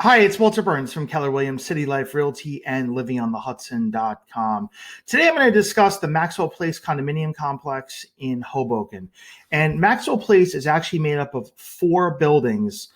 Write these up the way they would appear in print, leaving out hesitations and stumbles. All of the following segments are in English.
Hi, it's Walter Burns from Keller Williams City Life Realty and livingonthehudson.com. Today I'm going to discuss the Maxwell Place condominium complex in Hoboken. And Maxwell Place is actually made up of four buildings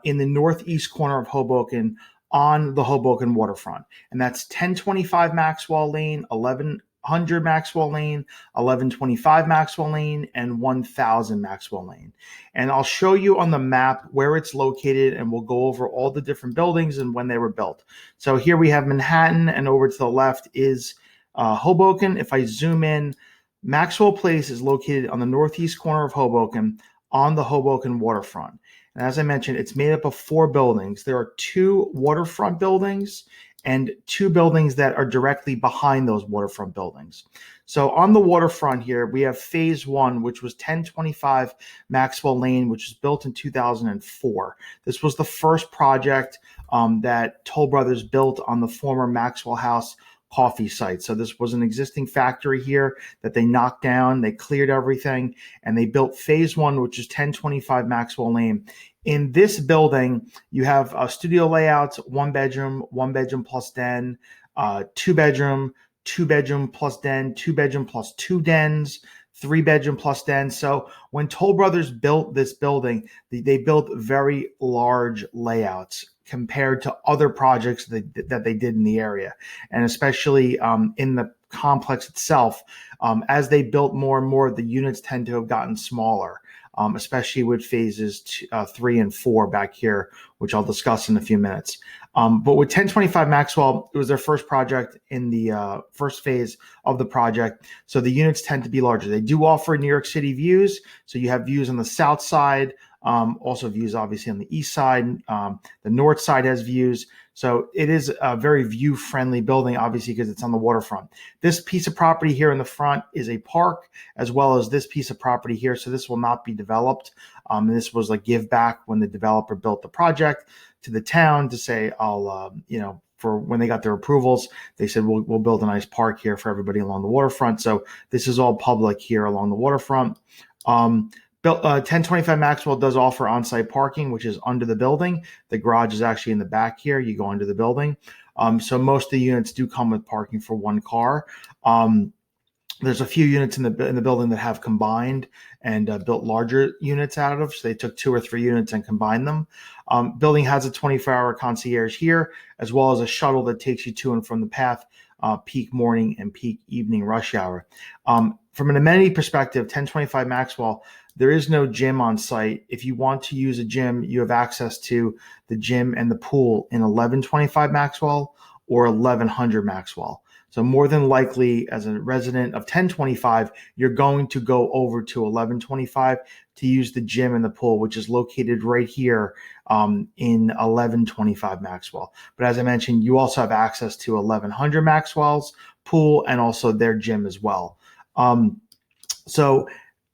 in the northeast corner of Hoboken on the Hoboken waterfront. And that's 1025 Maxwell Lane, 1100 Maxwell Lane, 1125 Maxwell Lane, and 1000 Maxwell Lane. And I'll show you on the map where it's located, and we'll go over all the different buildings and when they were built. So here we have Manhattan, and over to the left is Hoboken. If I zoom in, Maxwell Place is located on the northeast corner of Hoboken on the Hoboken waterfront. And as I mentioned, it's made up of four buildings. There are two waterfront buildings and two buildings that are directly behind those waterfront buildings. So on the waterfront here, we have phase one, which was 1025 Maxwell Lane, which was built in 2004. This was the first project that Toll Brothers built on the former Maxwell House Coffee site. So this was an existing factory here that they knocked down, they cleared everything, and they built phase one, which is 1025 Maxwell Lane. In this building, you have studio layouts, one bedroom plus den, two bedroom plus den, two bedroom plus two dens, three bedroom plus den. So when Toll Brothers built this building, they built very large layouts compared to other projects that they did in the area. And especially in the complex itself, as they built more and more, the units tend to have gotten smaller. Especially with phases 3 and 4 back here, which I'll discuss in a few minutes. But with 1025 Maxwell, it was their first project in the first phase of the project. So the units tend to be larger. They do offer New York City views. So you have views on the south side, also views obviously on the east side. The north side has views. So it is a very view-friendly building, obviously, because it's on the waterfront. This piece of property here in the front is a park, as well as this piece of property here. So this will not be developed. And this was like give back when the developer built the project to the town to say, for when they got their approvals, they said, we'll build a nice park here for everybody along the waterfront. So this is all public here along the waterfront. 1025 Maxwell does offer on-site parking, which is under the building. The garage is actually in the back here. You go under the building. So most of the units do come with parking for one car. There's a few units in the building that have combined and built larger units out of. So they took 2 or 3 units and combined them. Building has a 24-hour concierge here, as well as a shuttle that takes you to and from the path, peak morning and peak evening rush hour. From an amenity perspective, 1025 Maxwell, there is no gym on site. If you want to use a gym, you have access to the gym and the pool in 1125 Maxwell or 1100 Maxwell. So more than likely, as a resident of 1025, you're going to go over to 1125 to use the gym and the pool, which is located right here in 1125 Maxwell. But as I mentioned, you also have access to 1100 Maxwell's pool and also their gym as well. So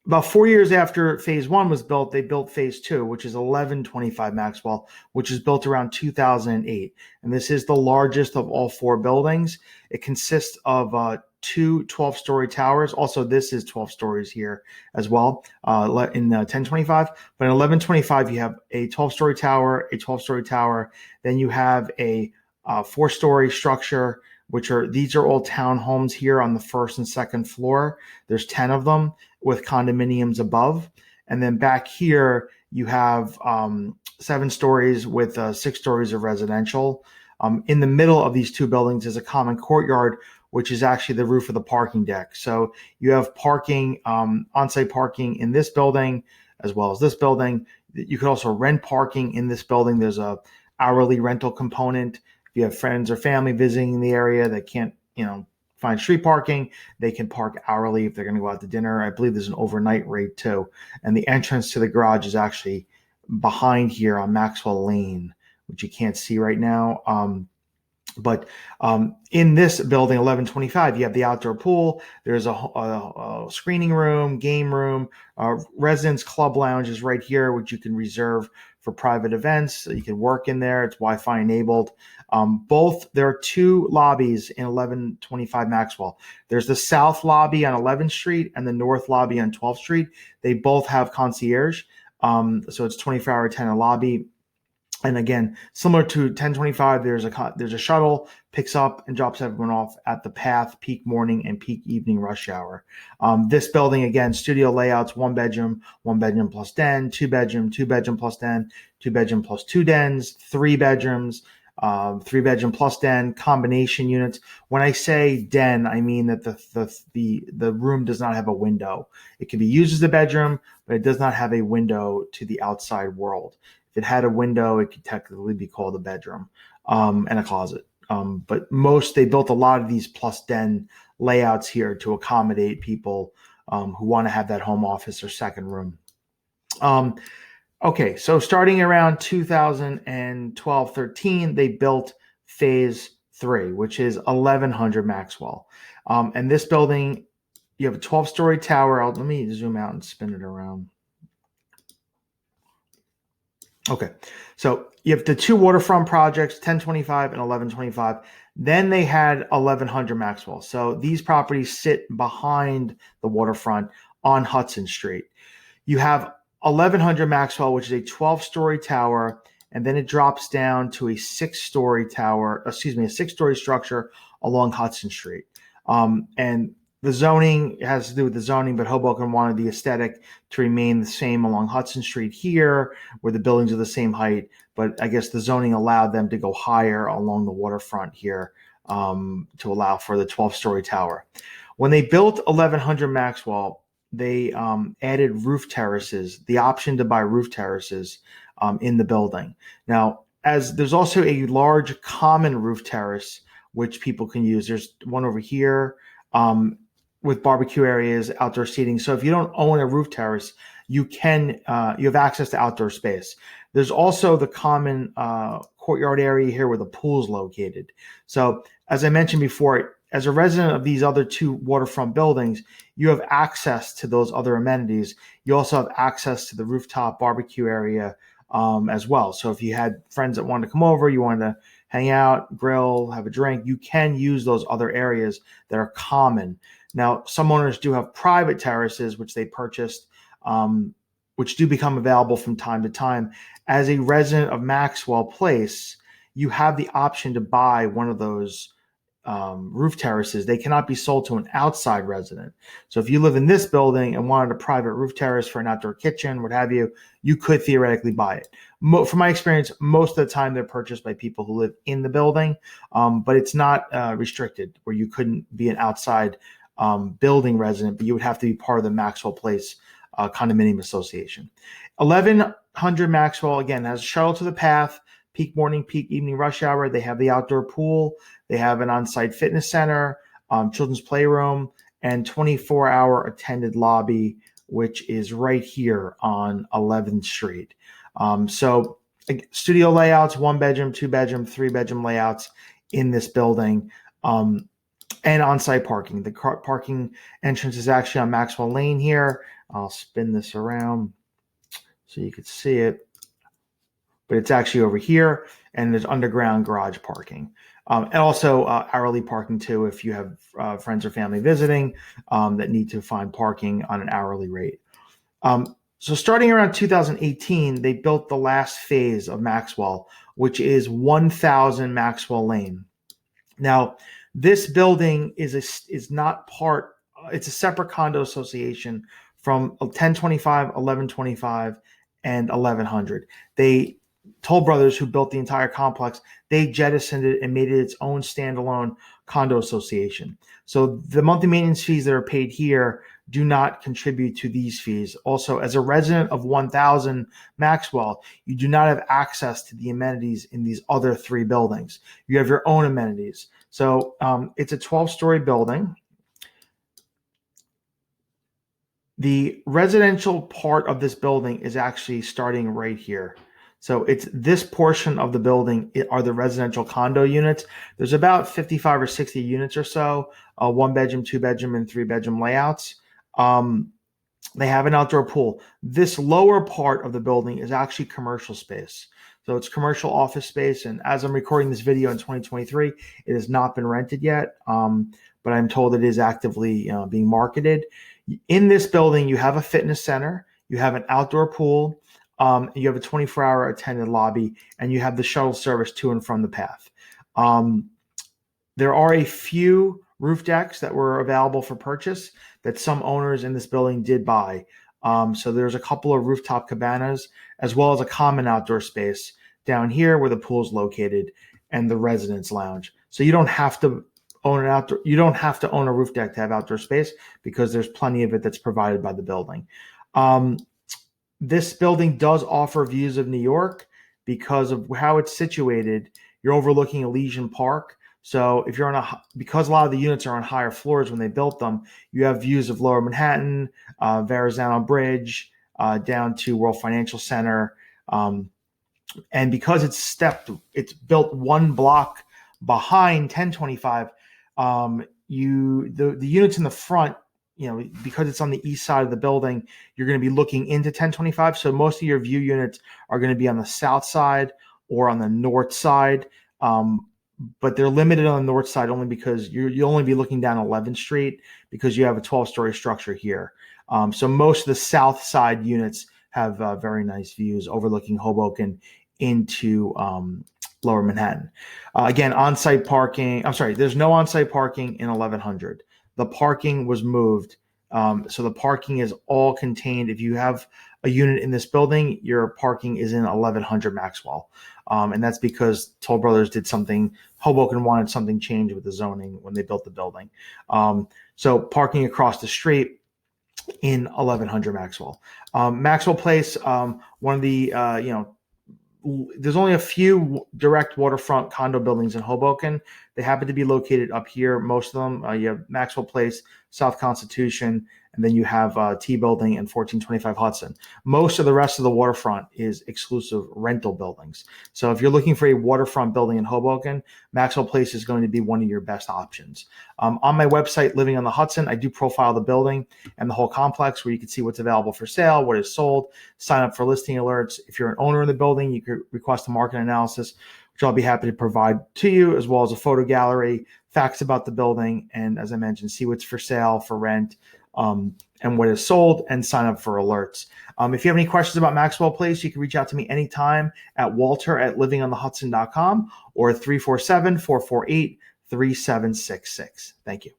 about 4 years after phase one was built, they built phase two, which is 1125 Maxwell, which is built around 2008. And this is the largest of all four buildings. It consists of two 12-story towers. Also, this is 12 stories here as well in 1025. But in 1125, you have a 12-story tower, a 12-story tower. Then you have a 4-story structure, these are all townhomes here on the first and second floor. There's 10 of them with condominiums above. And then back here, you have 7 stories with 6 stories of residential. In the middle of these two buildings is a common courtyard, which is actually the roof of the parking deck. So you have parking, on-site parking in this building, as well as this building. You could also rent parking in this building. There's a hourly rental component. If you have friends or family visiting the area that can't, find street parking, they can park hourly if they're going to go out to dinner. I believe there's an overnight rate too. And the entrance to the garage is actually behind here on Maxwell Lane, which you can't see right now. But in this building, 1125, you have the outdoor pool. There's a screening room, game room, residence club lounge is right here, which you can reserve for private events. So you can work in there. It's Wi-Fi enabled. There are two lobbies in 1125 Maxwell. There's the south lobby on 11th Street and the north lobby on 12th Street. They both have concierge. So it's 24-hour tenant lobby. And again, similar to 1025, there's a shuttle, picks up and drops everyone off at the path, peak morning and peak evening rush hour. This building, again, studio layouts, one bedroom plus den, two bedroom plus den, two bedroom plus two dens, three bedrooms, three bedroom plus den, combination units. When I say den, I mean that the room does not have a window. It can be used as a bedroom, but it does not have a window to the outside world. If it had a window, it could technically be called a bedroom, and a closet. But they built a lot of these plus den layouts here to accommodate people who want to have that home office or second room. Okay, so starting around 2012-13, they built phase 3, which is 1100 Maxwell. And this building, you have a 12-story tower. Let me zoom out and spin it around. Okay, so you have the two waterfront projects, 1025 and 1125. Then they had 1100 Maxwell. So these properties sit behind the waterfront on Hudson Street. You have 1100 Maxwell, which is a 12-story tower, and then it drops down to a 6-story structure along Hudson Street. And the zoning has to do with the zoning, but Hoboken wanted the aesthetic to remain the same along Hudson Street here, where the buildings are the same height. But I guess the zoning allowed them to go higher along the waterfront here to allow for the 12-story tower. When they built 1100 Maxwell, they added roof terraces, the option to buy roof terraces in the building. Now, as there's also a large common roof terrace, which people can use. There's one over here with barbecue areas, outdoor seating. So if you don't own a roof terrace, you have access to outdoor space. There's also the common courtyard area here where the pool is located. So as I mentioned before, as a resident of these other two waterfront buildings, you have access to those other amenities. You also have access to the rooftop barbecue area as well. So if you had friends that wanted to come over, you wanted to hang out, grill, have a drink, you can use those other areas that are common. Now, some owners do have private terraces, which they purchased, which do become available from time to time. As a resident of Maxwell Place, you have the option to buy one of those roof terraces. They cannot be sold to an outside resident. So if you live in this building and wanted a private roof terrace for an outdoor kitchen, what have you, you could theoretically buy it. From my experience, most of the time they're purchased by people who live in the building, but it's not restricted where you couldn't be an outside building resident, but you would have to be part of the Maxwell Place Condominium Association. 1100 Maxwell, again, has a shuttle to the path, peak morning, peak evening rush hour. They have the outdoor pool. They have an on-site fitness center, children's playroom, and 24-hour attended lobby, which is right here on 11th Street. So studio layouts, one bedroom, two bedroom, three bedroom layouts in this building, and on-site parking. The parking entrance is actually on Maxwell Lane here. I'll spin this around so you could see it, but it's actually over here, and there's underground garage parking. And also hourly parking too, if you have friends or family visiting that need to find parking on an hourly rate. So starting around 2018, they built the last phase of Maxwell, which is 1000 Maxwell Lane. Now, this building is not part, it's a separate condo association from 1025, 1125, and 1100. They Toll Brothers, who built the entire complex, they jettisoned it and made it its own standalone condo association. So the monthly maintenance fees that are paid here do not contribute to these fees. Also, as a resident of 1000 Maxwell, you do not have access to the amenities in these other three buildings. You have your own amenities. So it's a 12-story building. The residential part of this building is actually starting right here. So it's this portion of the building are the residential condo units. There's about 55 or 60 units or so, one bedroom, two bedroom, and three bedroom layouts. They have an outdoor pool. This lower part of the building is actually commercial space. So it's commercial office space. And as I'm recording this video in 2023, it has not been rented yet, but I'm told it is actively being marketed. In this building, you have a fitness center, you have an outdoor pool, You have a 24-hour attended lobby, and you have the shuttle service to and from the path. There are a few roof decks that were available for purchase that some owners in this building did buy. So there's a couple of rooftop cabanas, as well as a common outdoor space down here where the pool is located and the residence lounge. So you don't have to own an outdoor. You don't have to own a roof deck to have outdoor space, because there's plenty of it that's provided by the building. This building does offer views of New York because of how it's situated. You're overlooking Elysian Park. So if you're because a lot of the units are on higher floors when they built them, you have views of Lower Manhattan, Verrazano Bridge, down to World Financial Center. And because it's built one block behind 1025, the units in the front, because it's on the east side of the building, you're going to be looking into 1025. So most of your view units are going to be on the south side or on the north side. But they're limited on the north side only because you'll only be looking down 11th Street, because you have a 12-story structure here. So most of the south side units have very nice views overlooking Hoboken into Lower Manhattan. Again, on-site parking. I'm sorry, there's no on-site parking in 1100. The parking was moved. So the parking is all contained. If you have a unit in this building, your parking is in 1100 Maxwell. And that's because Toll Brothers did something. Hoboken wanted something changed with the zoning when they built the building. So parking across the street in 1100 Maxwell. Maxwell Place, one of the, there's only a few direct waterfront condo buildings in Hoboken. They happen to be located up here. Most of them, you have Maxwell Place, South Constitution, and then you have T Building and 1425 Hudson. Most of the rest of the waterfront is exclusive rental buildings. So if you're looking for a waterfront building in Hoboken, Maxwell Place is going to be one of your best options. On my website, Living on the Hudson, I do profile the building and the whole complex, where you can see what's available for sale, what is sold, sign up for listing alerts. If you're an owner in the building, you could request a market analysis, which I'll be happy to provide to you, as well as a photo gallery, facts about the building, and as I mentioned, see what's for sale, for rent, and what is sold, and sign up for alerts. If you have any questions about Maxwell Place, you can reach out to me anytime at walter@livingonthehudson.com or 347-448-3766. Thank you.